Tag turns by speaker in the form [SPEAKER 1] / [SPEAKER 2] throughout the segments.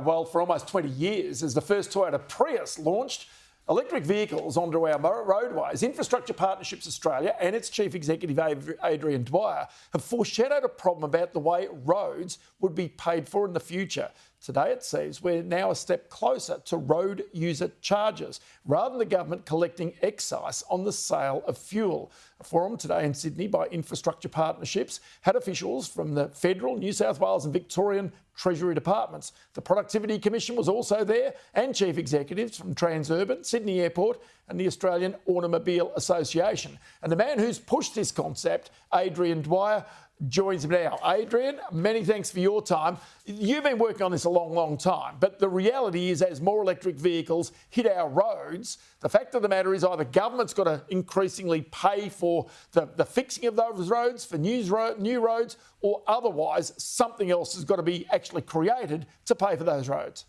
[SPEAKER 1] Well, for almost 20 years, as the first Toyota Prius launched electric vehicles onto our roadways, Infrastructure Partnerships Australia and its Chief Executive, Adrian Dwyer, have foreshadowed a problem about the way roads would be paid for in the future. Today, it seems we're now a step closer to road user charges, rather than the government collecting excise on the sale of fuel. A forum today in Sydney by Infrastructure Partnerships had officials from the Federal, New South Wales and Victorian Treasury Departments. The Productivity Commission was also there, and chief executives from Transurban, Sydney Airport and the Australian Automobile Association. And the man who's pushed this concept, Adrian Dwyer, joins me now. Adrian, many thanks for your time. You've been working on this a long, long time, but the reality is as more electric vehicles hit our roads, the fact of the matter is either government's got to increasingly pay for the fixing of those roads, for new roads, or otherwise something else has got to be actually created to pay for those roads.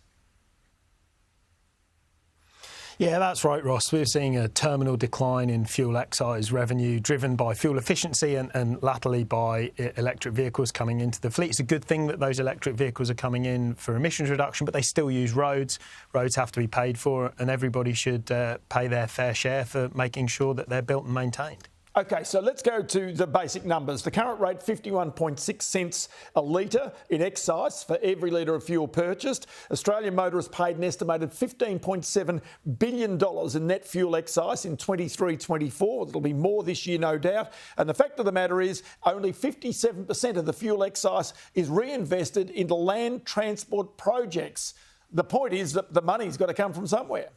[SPEAKER 2] Yeah, that's right, Ross. We're seeing a terminal decline in fuel excise revenue driven by fuel efficiency and latterly by electric vehicles coming into the fleet. It's a good thing that those electric vehicles are coming in for emissions reduction, but they still use roads. Roads have to be paid for, and everybody should pay their fair share for making sure that they're built and maintained.
[SPEAKER 1] OK, so let's go to the basic numbers. The current rate, 51.6 cents a litre in excise for every litre of fuel purchased. Australian motorists paid an estimated $15.7 billion in net fuel excise in 23-24. It'll be more this year, no doubt. And the fact of the matter is only 57% of the fuel excise is reinvested into land transport projects. The point is that the money's got to come from somewhere.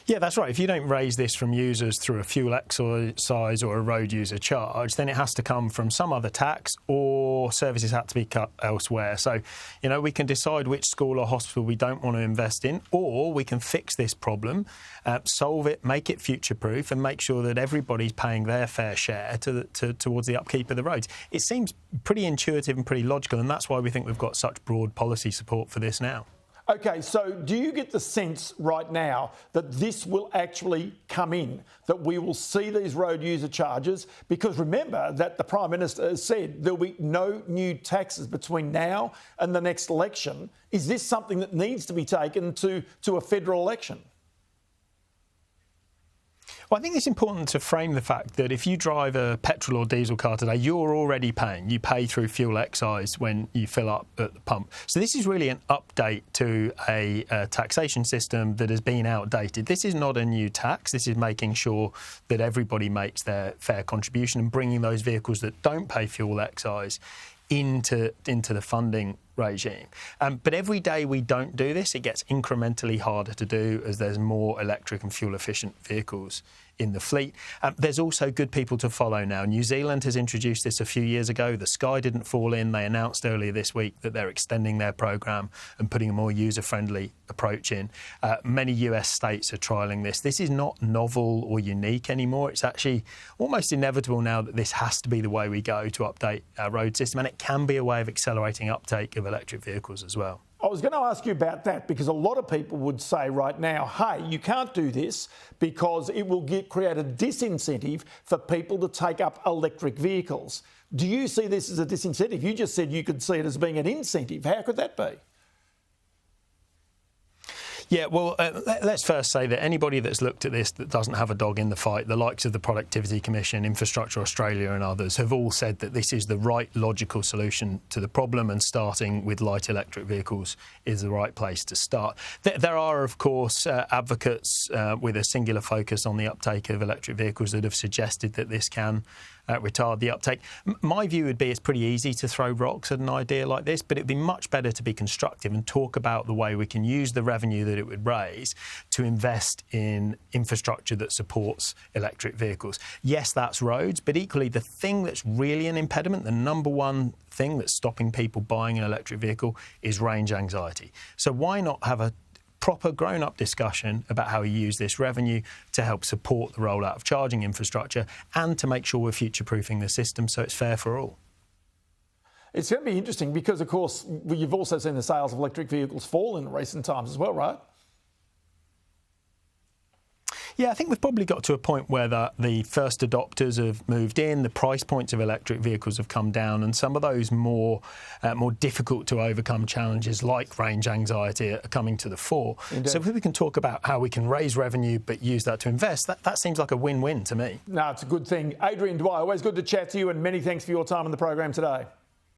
[SPEAKER 2] Yeah, that's right. If you don't raise this from users through a fuel excise or a road user charge, then it has to come from some other tax or services have to be cut elsewhere. So, you know, we can decide which school or hospital we don't want to invest in, or we can fix this problem, solve it, make it future-proof and make sure that everybody's paying their fair share towards the upkeep of the roads. It seems pretty intuitive and pretty logical, and that's why we think we've got such broad policy support for this now.
[SPEAKER 1] OK, so do you get the sense right now that this will actually come in, that we will see these road user charges? Because remember that the Prime Minister has said there'll be no new taxes between now and the next election. Is this something that needs to be taken to a federal election?
[SPEAKER 2] Well, I think it's important to frame the fact that if you drive a petrol or diesel car today, you're already paying. You pay through fuel excise when you fill up at the pump. So this is really an update to a taxation system that has been outdated. This is not a new tax. This is making sure that everybody makes their fair contribution and bringing those vehicles that don't pay fuel excise into the funding regime. But every day we don't do this, it gets incrementally harder to do as there's more electric and fuel efficient vehicles in the fleet. There's also good people to follow now. New Zealand has introduced this a few years ago. The sky didn't fall in. They announced earlier this week that they're extending their programme and putting a more user-friendly approach in. Many US states are trialling this. This is not novel or unique anymore. It's actually almost inevitable now that this has to be the way we go to update our road system, and it can be a way of accelerating uptake of electric vehicles as well.
[SPEAKER 1] I was going to ask you about that because a lot of people would say right now, hey, you can't do this because it will create a disincentive for people to take up electric vehicles. Do you see this as a disincentive? You just said you could see it as being an incentive. How could that be?
[SPEAKER 2] Yeah, well, let's first say that anybody that's looked at this that doesn't have a dog in the fight, the likes of the Productivity Commission, Infrastructure Australia and others, have all said that this is the right logical solution to the problem, and starting with light electric vehicles is the right place to start. There are, of course, advocates with a singular focus on the uptake of electric vehicles that have suggested that this can retard the uptake. My view would be it's pretty easy to throw rocks at an idea like this, but it'd be much better to be constructive and talk about the way we can use the revenue that it would raise to invest in infrastructure that supports electric vehicles. Yes, that's roads, but equally the thing that's really an impediment, the number one thing that's stopping people buying an electric vehicle is range anxiety. So why not have a proper grown-up discussion about how we use this revenue to help support the rollout of charging infrastructure and to make sure we're future-proofing the system so it's fair for all.
[SPEAKER 1] It's going to be interesting because, of course, you've also seen the sales of electric vehicles fall in recent times as well, right?
[SPEAKER 2] Yeah, I think we've probably got to a point where the first adopters have moved in, the price points of electric vehicles have come down, and some of those more difficult to overcome challenges like range anxiety are coming to the fore. Indeed. So if we can talk about how we can raise revenue but use that to invest, that seems like a win-win to me.
[SPEAKER 1] No, it's a good thing. Adrian, Dwyer, always good to chat to you, and many thanks for your time on the program today.